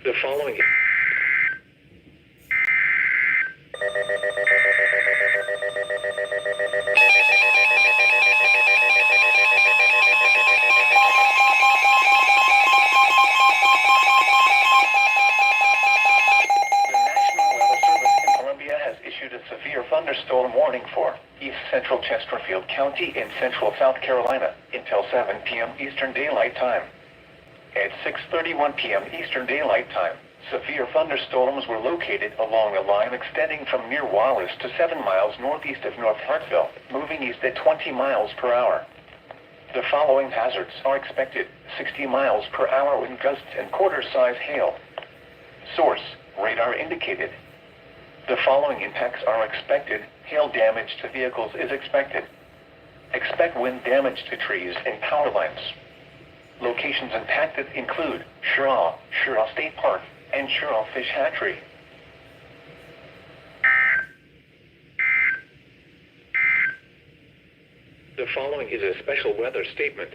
The following issued a severe thunderstorm warning for East Central Chesterfield County in central South Carolina until 7 p.m. Eastern Daylight Time. At 6:31 p.m. Eastern Daylight Time, severe thunderstorms were located along a line extending from near Wallace to 7 miles northeast of North Hartsville, moving east at 20 miles per hour. The following hazards are expected: 60 miles per hour wind gusts and quarter-size hail. Source: radar indicated. The following impacts are expected: hail damage to vehicles is expected. Expect wind damage to trees and power lines. Locations impacted include Sherrill State Park, and Sherrill Fish Hatchery. The following is a special weather statement.